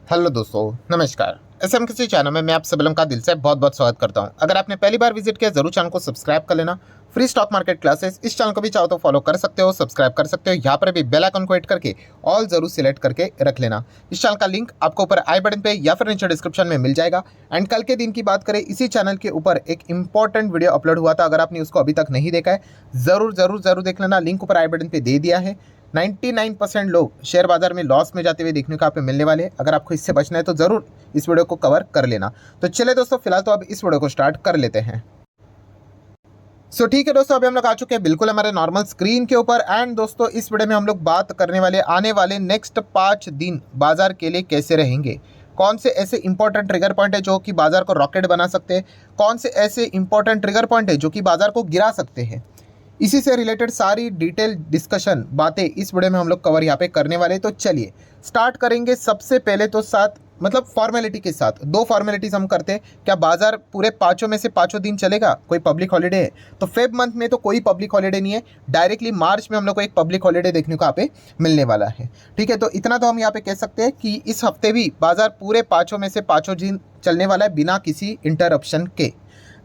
Hello दोस्तों, नमस्कार। SM किसी चैनल में मैं आप सभी का दिल से बहुत बहुत स्वागत करता हूं। अगर आपने पहली बार विजिट किया जरूर चैनल को सब्सक्राइब कर लेना। फ्री स्टॉक मार्केट क्लासेस इस चैनल को भी चाहो तो फॉलो कर सकते हो, सब्सक्राइब कर सकते हो। यहाँ पर भी बेल आइकन को हिट करके ऑल जरूर सिलेक्ट करके रख लेना। इस चैनल का लिंक आपको ऊपर आई बटन पे या फिर नीचे डिस्क्रिप्शन में मिल जाएगा। एंड कल के दिन की बात करें, इसी चैनल के ऊपर एक इंपॉर्टेंट वीडियो अपलोड हुआ था। अगर आपने उसको अभी तक नहीं देखा है जरूर जरूर जरूर देख लेना। लिंक ऊपर आई बटन पे दे दिया है। 99% लोग शेयर बाजार में लॉस में जाते हुए देखने को आप मिलने वाले हैं। अगर आपको इससे बचना है तो जरूर इस वीडियो को कवर कर लेना। तो चले दोस्तों, फिलहाल तो अब इस वीडियो को स्टार्ट कर लेते हैं। ठीक है दोस्तों, अभी हम लोग आ चुके हैं बिल्कुल हमारे नॉर्मल स्क्रीन के ऊपर। एंड दोस्तों, इस वीडियो में हम लोग बात करने वाले आने वाले नेक्स्ट 5 दिन बाजार के लिए कैसे रहेंगे। कौन से ऐसे इंपॉर्टेंट ट्रिगर पॉइंट है जो कि बाजार को रॉकेट बना सकते हैं, कौन से ऐसे इंपॉर्टेंट ट्रिगर पॉइंट है जो कि बाजार को गिरा सकते हैं। इसी से रिलेटेड सारी डिटेल डिस्कशन बातें इस वीडियो में हम लोग कवर यहाँ पे करने वाले। तो चलिए स्टार्ट करेंगे। सबसे पहले तो फॉर्मेलिटी के साथ 2 फॉर्मेलिटीज हम करते हैं। क्या बाजार पूरे 5 में से 5 दिन चलेगा? कोई पब्लिक हॉलीडे है तो फेब मंथ में तो कोई पब्लिक हॉलीडे नहीं है। डायरेक्टली मार्च में हम लोग को एक पब्लिक हॉलीडे देखने को यहाँ पे मिलने वाला है। ठीक है, तो इतना तो हम यहाँ पे कह सकते हैं कि इस हफ्ते भी बाजार पूरे 5 में से 5 दिन चलने वाला है बिना किसी इंटरप्शन के।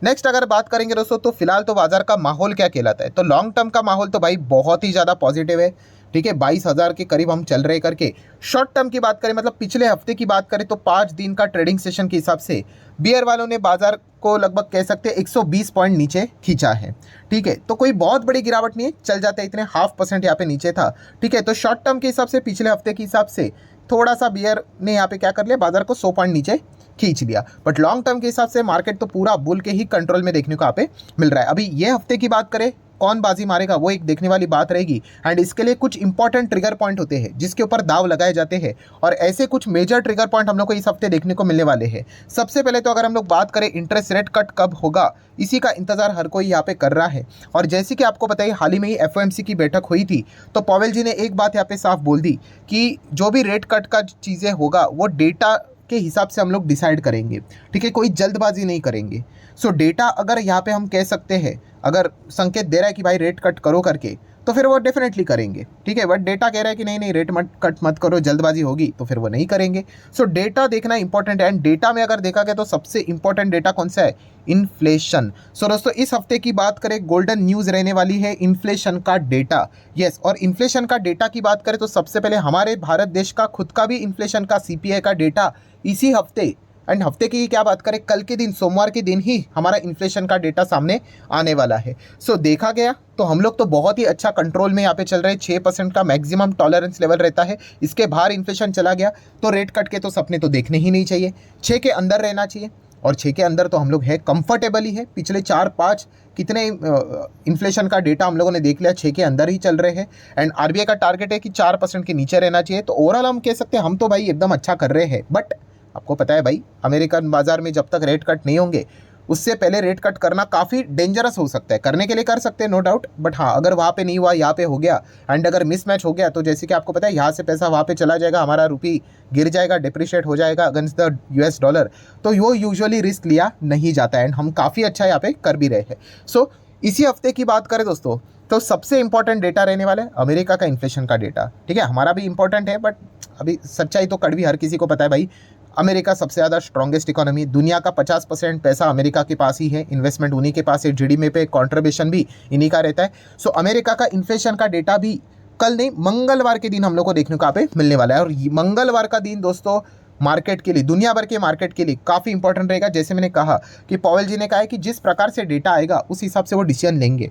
नेक्स्ट अगर बात करेंगे दोस्तों, तो फिलहाल तो बाजार का माहौल क्या कहलाता है, तो लॉन्ग टर्म का माहौल तो भाई बहुत ही ज़्यादा पॉजिटिव है। ठीक है, 22,000 के करीब हम चल रहे करके। शॉर्ट टर्म की बात करें, मतलब पिछले हफ्ते की बात करें, तो 5 दिन का ट्रेडिंग सेशन के हिसाब से बियर वालों ने बाजार को लगभग कह सकते हैं 120 पॉइंट नीचे खींचा है। ठीक है, तो कोई बहुत बड़ी गिरावट नहीं है, चल जाते इतने 0.5% यहाँ पे नीचे था। ठीक है, तो शॉर्ट टर्म के हिसाब से पिछले हफ्ते के हिसाब से थोड़ा सा बियर ने यहाँ पे क्या कर लिया, बाजार को 100 पॉइंट नीचे खींच लिया। बट लॉन्ग टर्म के हिसाब से मार्केट तो पूरा बुल के ही कंट्रोल में देखने को यहाँ पे मिल रहा है। अभी ये हफ्ते की बात करें, कौन बाजी मारेगा वो एक देखने वाली बात रहेगी। एंड इसके लिए कुछ इंपॉर्टेंट ट्रिगर पॉइंट होते हैं जिसके ऊपर दाव लगाए जाते हैं, और ऐसे कुछ मेजर ट्रिगर पॉइंट हम लोग को इस हफ्ते देखने को मिलने वाले हैं। सबसे पहले तो अगर हम लोग बात करें, इंटरेस्ट रेट कट कब होगा, इसी का इंतजार हर कोई यहाँ पे कर रहा है। और जैसे कि आपको बताइए, हाल ही में ही एफओएमसी की बैठक हुई थी, तो पॉवेल जी ने एक बात यहाँ पे साफ बोल दी कि जो भी रेट कट का चीज़ें होगा वो डेटा के हिसाब से हम लोग डिसाइड करेंगे। ठीक है, कोई जल्दबाजी नहीं करेंगे। डेटा अगर यहाँ पे हम कह सकते हैं, अगर संकेत दे रहा है कि भाई रेट कट करो करके, तो फिर वो डेफिनेटली करेंगे। ठीक है, बट डेटा कह रहा है कि नहीं नहीं रेट कट मत करो, जल्दबाजी होगी, तो फिर वो नहीं करेंगे। डेटा देखना इंपॉर्टेंट है। एंड डेटा में अगर देखा गया तो सबसे इंपॉर्टेंट डेटा कौन सा है? इन्फ्लेशन। दोस्तों, इस हफ्ते की बात करें, गोल्डन न्यूज़ रहने वाली है इन्फ्लेशन का डेटा। यस, और इन्फ्लेशन का डेटा की बात करें तो सबसे पहले हमारे भारत देश का खुद का भी इन्फ्लेशन का सीपीआई का डेटा इसी हफ्ते, एंड हफ्ते की क्या बात करें, कल के दिन सोमवार के दिन ही हमारा इन्फ्लेशन का डेटा सामने आने वाला है। देखा गया तो हम लोग तो बहुत ही अच्छा कंट्रोल में यहाँ पे चल रहे हैं। 6% का मैक्सिमम टॉलरेंस लेवल रहता है, इसके बाहर इन्फ्लेशन चला गया तो रेट कट के तो सपने तो देखने ही नहीं चाहिए। 6 के अंदर रहना चाहिए, और 6 के अंदर तो हम लोग है, कंफर्टेबल ही है। पिछले 4-5 कितने इन्फ्लेशन का डेटा हम लोगों ने देख लिया, 6 के अंदर ही चल रहे हैं। एंड आरबीआई का टारगेट है कि 4% के नीचे रहना चाहिए। तो ओवरऑल हम कह सकते हैं हम तो भाई एकदम अच्छा कर रहे हैं। बट आपको पता है भाई, अमेरिकन बाजार में जब तक रेट कट नहीं होंगे, उससे पहले रेट कट करना काफ़ी डेंजरस हो सकता है। करने के लिए कर सकते हैं, नो डाउट, बट हाँ, अगर वहाँ पे नहीं हुआ, यहाँ पे हो गया, एंड अगर मिसमैच हो गया, तो जैसे कि आपको पता है यहाँ से पैसा वहाँ पे चला जाएगा, हमारा रुपी गिर जाएगा, डिप्रिशिएट हो जाएगा अगेंस्ट द यूएस डॉलर, तो वो यूजुअली रिस्क लिया नहीं जाता है। एंड हम काफ़ी अच्छा यहाँ पे कर भी रहे हैं। इसी हफ्ते की बात करें दोस्तों, तो सबसे इंपॉर्टेंट डेटा रहने वाला है अमेरिका का इन्फ्लेशन का डेटा। ठीक है, हमारा भी इंपॉर्टेंट है, बट अभी सच्चाई तो कड़वी हर किसी को पता है भाई। अमेरिका सबसे ज़्यादा स्ट्रॉन्गेस्ट इकोनॉमी, दुनिया का 50% पैसा अमेरिका के पास ही है, इन्वेस्टमेंट उन्हीं के पास है, जीडीपी पे कंट्रीब्यूशन भी इन्हीं का रहता है। अमेरिका का इन्फ्लेशन का डेटा भी कल नहीं, मंगलवार के दिन हम लोग को देखने को यहाँ पे मिलने वाला है। और मंगलवार का दिन दोस्तों मार्केट के लिए, दुनिया भर के मार्केट के लिए काफ़ी इंपॉर्टेंट रहेगा। जैसे मैंने कहा कि पॉवेल जी ने कहा है कि जिस प्रकार से डेटा आएगा उस हिसाब से वो डिसीजन लेंगे।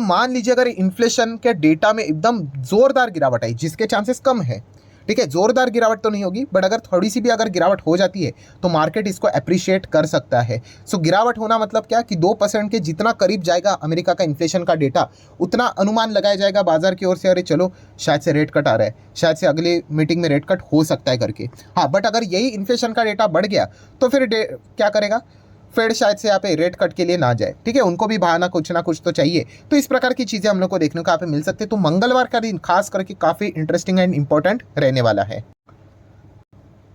मान लीजिए अगर इन्फ्लेशन के डेटा में एकदम जोरदार गिरावट आई, जिसके चांसेस कम है, ठीक है, जोरदार गिरावट तो नहीं होगी, बट अगर थोड़ी सी भी अगर गिरावट हो जाती है तो मार्केट इसको अप्रिशिएट कर सकता है। गिरावट होना मतलब क्या कि 2% के जितना करीब जाएगा अमेरिका का इन्फ्लेशन का डेटा, उतना अनुमान लगाया जाएगा बाजार की ओर से, अरे चलो शायद से रेट कट आ रहा है, शायद से अगली मीटिंग में रेट कट हो सकता है करके। हाँ, बट अगर यही इन्फ्लेशन का डेटा बढ़ गया तो फिर क्या करेगा, फेड शायद से यहाँ पे रेट कट के लिए ना जाए। ठीक है, उनको भी बहाना कुछ ना कुछ तो चाहिए। तो इस प्रकार की चीज़ें हम लोग को देखने को यहाँ पे मिल सकते हैं। तो मंगलवार का दिन खास करके काफ़ी इंटरेस्टिंग एंड इंपॉर्टेंट रहने वाला है।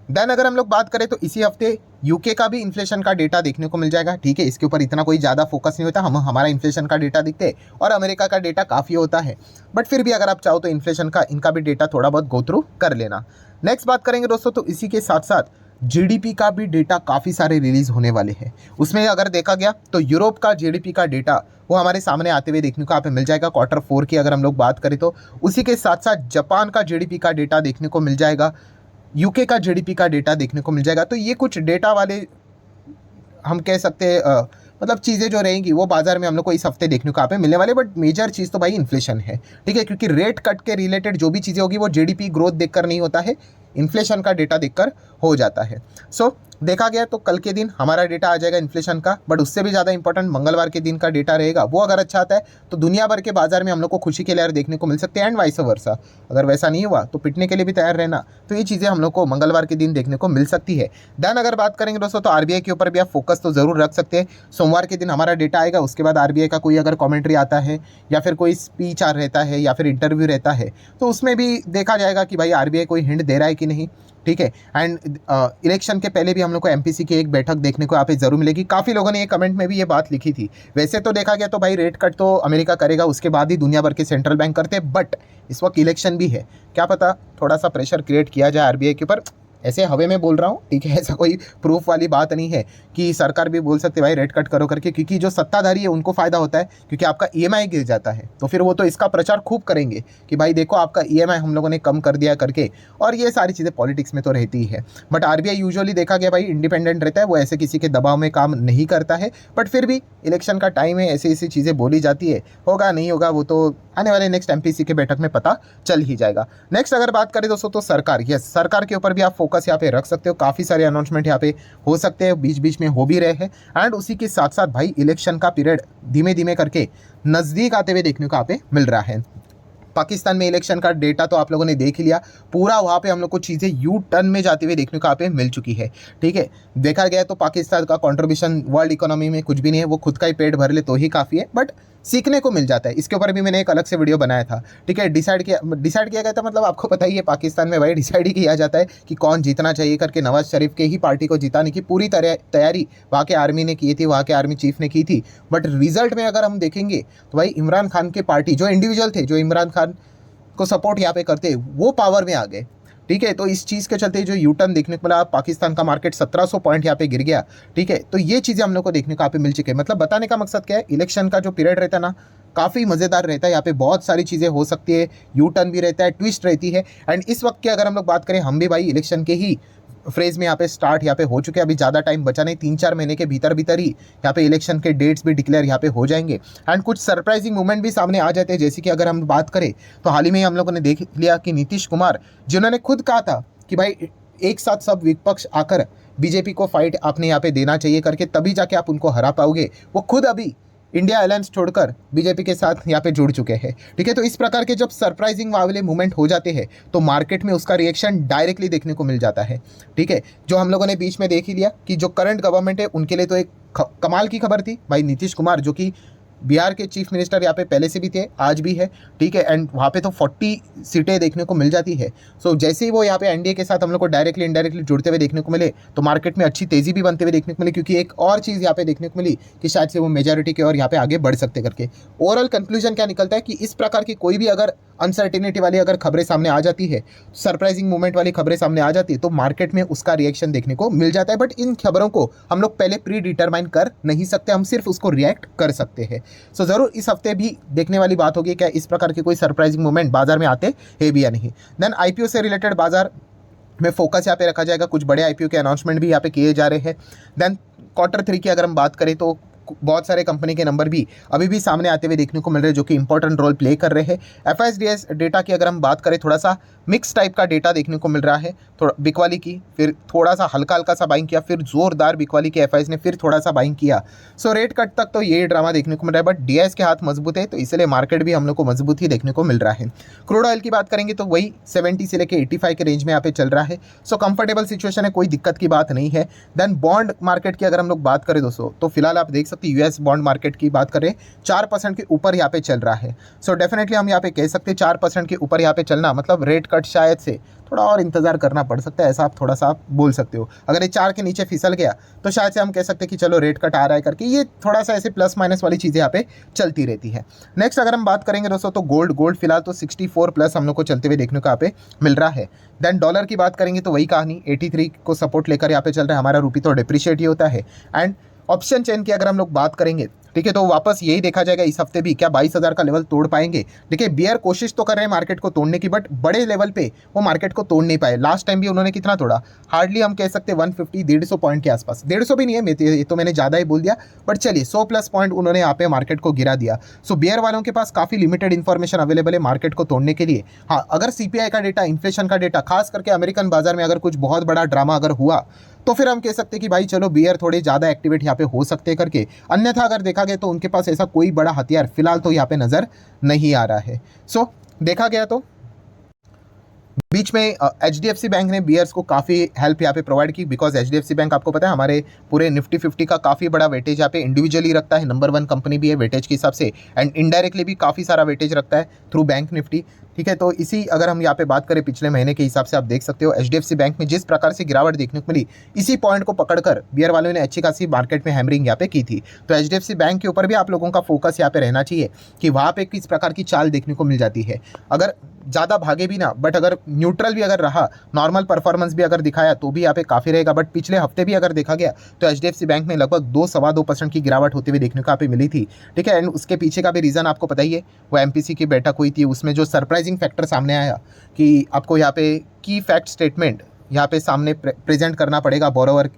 देन अगर हम लोग बात करें तो इसी हफ्ते यूके का भी इन्फ्लेशन का डेटा देखने को मिल जाएगा। ठीक है, इसके ऊपर इतना कोई ज़्यादा फोकस नहीं होता, हमारा इन्फ्लेशन का डेटा दिखते और अमेरिका का डेटा काफ़ी होता है, बट फिर भी अगर आप चाहो तो इन्फ्लेशन का इनका भी डेटा थोड़ा बहुत गो थ्रू कर लेना। नेक्स्ट बात करेंगे दोस्तों, तो इसी के साथ साथ जीडीपी का भी डेटा काफ़ी सारे रिलीज होने वाले हैं। उसमें अगर देखा गया तो यूरोप का जीडीपी का डेटा वो हमारे सामने आते हुए देखने को यहाँ पे मिल जाएगा Q4 की अगर हम लोग बात करें तो। उसी के साथ साथ जापान का जीडीपी का डेटा देखने को मिल जाएगा, यूके का जीडीपी का डेटा देखने को मिल जाएगा। तो ये कुछ डेटा वाले हम कह सकते हैं मतलब चीज़ें जो रहेंगी वो बाजार में हम लोग को इस हफ्ते देखने को यहाँ पे मिलने वाले। बट मेजर चीज़ तो भाई इन्फ्लेशन है। ठीक है, क्योंकि रेट कट के रिलेटेड जो भी चीज़ें होगी वो जीडीपी ग्रोथ देखकर नहीं होता है, इन्फ्लेशन का डेटा देखकर हो जाता है। सो देखा गया तो कल के दिन हमारा डेटा आ जाएगा इन्फ्लेशन का, बट उससे भी ज़्यादा इंपॉर्टेंट मंगलवार के दिन का डेटा रहेगा। वो अगर अच्छा आता है तो दुनिया भर के बाजार में हम लोग को खुशी के लहर देखने को मिल सकते हैं, एंड वाइस वर्सा। अगर वैसा नहीं हुआ तो पिटने के लिए भी तैयार रहना। तो ये चीज़ें हम लोग को मंगलवार के दिन देखने को मिल सकती है। देन अगर बात करेंगे दोस्तों तो आरबीआई के ऊपर भी आप फोकस तो ज़रूर रख सकते हैं। सोमवार के दिन हमारा डेटा आएगा, उसके बाद आरबीआई का कोई अगर कॉमेंट्री आता है या फिर कोई स्पीच आ रहता है या फिर इंटरव्यू रहता है तो उसमें भी देखा जाएगा कि भाई आरबीआई कोई हिंट दे रहा है कि नहीं। ठीक है, एंड इलेक्शन के पहले भी हम लोग को एमपीसी की एक बैठक देखने को यहाँ पे जरूर मिलेगी। काफ़ी लोगों ने ये कमेंट में भी ये बात लिखी थी। वैसे तो देखा गया तो भाई रेट कट तो अमेरिका करेगा, उसके बाद ही दुनिया भर के सेंट्रल बैंक करते हैं, बट इस वक्त इलेक्शन भी है, क्या पता थोड़ा सा प्रेशर क्रिएट किया जाए आरबीआई के ऊपर। ऐसे हवे में बोल रहा हूँ, ठीक है, ऐसा कोई प्रूफ वाली बात नहीं है कि सरकार भी बोल सकते भाई रेट कट करो करके, क्योंकि जो सत्ताधारी है उनको फ़ायदा होता है, क्योंकि आपका ईएमआई गिर जाता है तो फिर वो तो इसका प्रचार खूब करेंगे कि भाई देखो आपका ईएमआई हम लोगों ने कम कर दिया करके, और ये सारी चीज़ें पॉलिटिक्स में तो रहती ही है। बट आरबीआई यूजुअली देखा गया भाई इंडिपेंडेंट रहता है, वो ऐसे किसी के दबाव में काम नहीं करता है। बट फिर भी इलेक्शन का टाइम है, ऐसी ऐसी चीज़ें बोली जाती है, होगा नहीं होगा वो तो आने वाले नेक्स्ट एमपीसी के बैठक में पता चल ही जाएगा। नेक्स्ट अगर बात करें दोस्तों तो सरकार, यस सरकार के ऊपर भी आप फोकस यहाँ पे रख सकते हो। काफ़ी सारे अनाउंसमेंट यहाँ पे हो सकते हैं, बीच बीच में हो भी रहे हैं। एंड उसी के साथ साथ भाई इलेक्शन का पीरियड धीमे धीमे करके नज़दीक आते हुए देखने को यहाँ पे मिल रहा है। पाकिस्तान में इलेक्शन का डेटा तो आप लोगों ने देख ही लिया, पूरा वहाँ पे हम लोग को चीज़ें यू टर्न में जाते हुए देखने को यहाँ पे मिल चुकी है। ठीक है, देखा गया तो पाकिस्तान का कंट्रीब्यूशन वर्ल्ड इकोनॉमी में कुछ भी नहीं है, वो खुद का ही पेट भर ले तो ही काफ़ी है, बट सीखने को मिल जाता है। इसके ऊपर भी मैंने एक अलग से वीडियो बनाया था। ठीक है, डिसाइड किया गया था, मतलब आपको पता ही है पाकिस्तान में भाई डिसाइड ही किया जाता है कि कौन जीतना चाहिए करके। नवाज शरीफ के ही पार्टी को जिताने की पूरी तैयारी वहाँ के आर्मी ने की थी, वहाँ के आर्मी चीफ ने की थी। बट रिजल्ट में अगर हम देखेंगे तो भाई इमरान खान के पार्टी जो इंडिविजुअल थे, जो इमरान खान को सपोर्ट यहाँ पे करते, वो पावर में आ गए। ठीक है, तो इस चीज़ के चलते जो यू टर्न देखने को मिला, पाकिस्तान का मार्केट 1700 पॉइंट यहाँ पे गिर गया। ठीक है, तो ये चीज़ें हम लोग को देखने को यहाँ पे मिल चुकी है। मतलब बताने का मकसद क्या है, इलेक्शन का जो पीरियड रहता है ना काफ़ी मज़ेदार रहता है। यहाँ पे बहुत सारी चीज़ें हो सकती है, यू टर्न भी रहता है, ट्विस्ट रहती है। एंड इस वक्त की अगर हम लोग बात करें, हम भी भाई इलेक्शन के ही फ्रेज में यहाँ पे स्टार्ट यहाँ पे हो चुके हैं। अभी ज़्यादा टाइम बचा नहीं, 3-4 महीने के भीतर भीतर ही यहाँ पे इलेक्शन के डेट्स भी डिक्लेयर यहाँ पे हो जाएंगे। एंड कुछ सरप्राइजिंग मूवमेंट भी सामने आ जाते हैं। जैसे कि अगर हम बात करें तो हाल ही में हम लोगों ने देख लिया कि नीतीश कुमार, जिन्होंने खुद कहा था कि भाई एक साथ सब विपक्ष आकर बीजेपी को फाइट आपने यहाँ पे देना चाहिए करके, तभी जाके आप उनको हरा पाओगे, वो खुद अभी इंडिया अलायंस छोड़कर बीजेपी के साथ यहाँ पे जुड़ चुके हैं। ठीक है, तो इस प्रकार के जब सरप्राइजिंग वाले मूवमेंट हो जाते हैं तो मार्केट में उसका रिएक्शन डायरेक्टली देखने को मिल जाता है। ठीक है, जो हम लोगों ने बीच में देख ही लिया कि जो करंट गवर्नमेंट है उनके लिए तो एक कमाल की खबर थी भाई। नीतीश कुमार जो कि बिहार के चीफ मिनिस्टर यहाँ पे पहले से भी थे, आज भी है। ठीक है, एंड वहाँ पे तो 40 सीटें देखने को मिल जाती है। सो जैसे ही वो यहाँ पे एनडीए के साथ हम लोग को डायरेक्टली इनडायरेक्टली जुड़ते हुए देखने को मिले तो मार्केट में अच्छी तेज़ी भी बनते हुए देखने को मिली, क्योंकि एक और चीज़ यहाँ पे देखने को मिली कि शायद से वो मेजॉरिटी के और यहाँ पे आगे बढ़ सकते करके। ओवरऑल कंक्लूजन क्या निकलता है कि इस प्रकार की कोई भी अगर अनसर्टिनिटी वाली अगर खबरें सामने आ जाती है, सरप्राइजिंग मूवमेंट वाली खबरें सामने आ जाती है, तो मार्केट में उसका रिएक्शन देखने को मिल जाता है। बट इन खबरों को हम लोग पहले प्री डिटरमाइन कर नहीं सकते, हम सिर्फ उसको रिएक्ट कर सकते हैं। सो ज़रूर इस हफ्ते भी देखने वाली बात होगी क्या इस प्रकार के कोई सरप्राइजिंग मूवमेंट बाजार में आते हैं भी या नहीं। देन आईपीओ से रिलेटेड बाजार में फोकस यहाँ पे रखा जाएगा, कुछ बड़े आईपीओ के अनाउंसमेंट भी यहाँ पे किए जा रहे हैं। देन Q3 की अगर हम बात करें तो बहुत सारे कंपनी के नंबर भी अभी भी सामने आते हुए देखने को मिल रहे हैं, जो कि इंपॉर्टेंट रोल प्ले कर रहे हैं। एफआईएसडीएस डेटा की अगर हम बात करें, थोड़ा सा मिक्स टाइप का डेटा देखने को मिल रहा है। थोड़ा बिकवाली की, फिर थोड़ा सा हल्का हल्का सा बाइंग किया, फिर जोरदार बिकवाली की एफआईएस ने फिर थोड़ा सा बाइंग किया। सो रेट कट तक तो ये ड्रामा देखने को मिल रहा है, बट डीआईएस के हाथ मजबूत है तो इसलिए मार्केट भी हम लोग को मजबूत ही देखने को मिल रहा है। क्रूड ऑयल की बात करेंगे तो वही 70 से लेकर 85 के रेंज में यहाँ पे चल रहा है। सो कंफर्टेबल सिचुएशन है, कोई दिक्कत की बात नहीं है। देन बॉन्ड मार्केट की अगर हम लोग बात करें दोस्तों, तो फिलहाल आप देख सकते हैं यूएस बॉन्ड मार्केट की बात करें 4% के ऊपर यहाँ पे चल रहा है। सो डेफिनेटली हम यहाँ पे कह सकते हैं 4% के ऊपर यहाँ पे चलना मतलब रेट कट शायद से थोड़ा और इंतजार करना पड़ सकता है, ऐसा आप थोड़ा सा आप बोल सकते हो। अगर ये 4 के नीचे फिसल गया तो शायद से हम कह सकते हैं कि चलो रेट कट आ रहा है करके, ये थोड़ा सा ऐसे प्लस माइनस वाली चीज़ें यहाँ पे चलती रहती है। नेक्स्ट अगर हम बात करेंगे दोस्तों तो गोल्ड फिलहाल तो 64 प्लस हम लोग को चलते हुए देखने को यहाँ पे मिल रहा है। देन डॉलर की बात करेंगे तो वही कहानी 83 को सपोर्ट लेकर यहाँ पे चल रहा है, हमारा रूपी तो डिप्रिशिएट ही होता है। एंड ऑप्शन चेन की अगर हम लोग बात करेंगे ठीक है तो वापस यही देखा जाएगा इस हफ्ते भी क्या 22,000 का लेवल तोड़ पाएंगे। देखिए बियर कोशिश तो कर रहे हैं मार्केट को तोड़ने की, बट बड़े लेवल पे वो मार्केट को तोड़ नहीं पाए। लास्ट टाइम भी उन्होंने कितना तोड़ा, हार्डली हम कह सकते हैं 150-150 पॉइंट के आसपास, 150 भी नहीं है, ये तो मैंने ज़्यादा ही बोल दिया, बट चलिए 100 प्लस पॉइंट उन्होंने यहाँ पे मार्केट को गिरा दिया। सो बियर वालों के पास काफ़ी लिमिटेड इन्फॉर्मेशन अवेलेबल है मार्केट को तोड़ने के लिए। हाँ, अगर सीपीआई का डेटा, इन्फ्लेशन का डेटा, खास करके अमेरिकन बाजार में अगर कुछ बहुत बड़ा ड्रामा अगर हुआ तो फिर हम कह सकते हैं कि भाई चलो बियर थोड़े ज़्यादा एक्टिवेट यहाँ पे हो सकते हैं करके। अन्यथा अगर देखा गया तो उनके पास ऐसा कोई बड़ा हथियार फिलहाल तो यहाँ पे नज़र नहीं आ रहा है। सो देखा गया तो बीच में एचडीएफसी बैंक ने बियर्स को काफ़ी हेल्प यहाँ पे प्रोवाइड की, बिकॉज एचडीएफसी बैंक आपको पता है हमारे पूरे निफ्टी 50 का काफ़ी बड़ा वेटेज यहाँ पे इंडिविजुअली रखता है, नंबर 1 कंपनी भी है वेटेज के हिसाब से, एंड इनडायरेक्टली भी काफ़ी सारा वेटेज रखता है थ्रू बैंक निफ्टी। ठीक है, तो इसी अगर हम यहाँ पे बात करें पिछले महीने के हिसाब से आप देख सकते हो एचडीएफसी बैंक में जिस प्रकार से गिरावट देखने को मिली, इसी पॉइंट को पकड़कर बियर वालों ने अच्छी खासी मार्केट में हैमरिंग यहाँ पे की थी। तो एचडीएफसी बैंक के ऊपर भी आप लोगों का फोकस यहाँ पे रहना चाहिए कि वहाँ पे किस प्रकार की चाल देखने को मिल जाती है। अगर ज़्यादा भागे भी ना, बट अगर न्यूट्रल भी अगर रहा, नॉर्मल परफॉर्मेंस भी अगर दिखाया तो भी यहाँ पे काफ़ी रहेगा। बट पिछले हफ्ते भी अगर देखा गया तो एचडीएफसी बैंक में लगभग 2-2.25% की गिरावट होते हुए देखने को यहाँ पे मिली थी। ठीक है, एंड उसके पीछे का भी रीज़न आपको पता ही है, वो एमपीसी की बैठक हुई थी, उसमें जो सरप्राइजिंग फैक्टर सामने आया कि आपको यहाँ पे की फैक्ट स्टेटमेंट यहाँ पे सामने प्रेजेंट करना पड़ेगा बोरोवर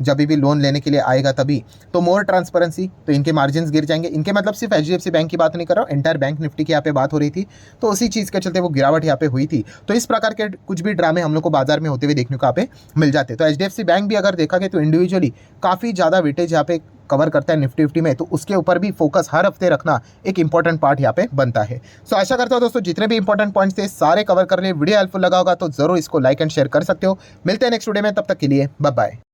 जब भी लोन लेने के लिए आएगा तभी, तो मोर ट्रांसपेरेंसी, तो इनके मार्जिन्स गिर जाएंगे। इनके मतलब सिर्फ एचडीएफसी बैंक की बात नहीं कर रहा हूँ, एंटायर बैंक निफ्टी की यहाँ पे बात हो रही थी, तो उसी चीज़ के चलते वो गिरावट यहाँ पे हुई थी। तो इस प्रकार के कुछ भी ड्रामे हम लोग को बाजार में होते हुए देखने को यहाँ पे मिल जाते। तो एचडीएफसी बैंक भी अगर देखा गया तो इंडिविजुअली काफ़ी ज़्यादा वेटेज यहाँ पे कवर करता है निफ्टी 50 में, तो उसके ऊपर भी फोकस हर हफ्ते रखना एक इंपॉर्टेंट पार्ट यहाँ पे बनता है। सो आशा करता हूँ दोस्तों जितने भी इंपॉर्टेंट पॉइंट्स थे सारे कवर कर लिए। वीडियो हेल्पफुल लगा होगा तो जरूर इसको लाइक एंड शेयर कर सकते हो। मिलते हैं नेक्स्ट वीडियो में, तब तक के लिए बाय बाय।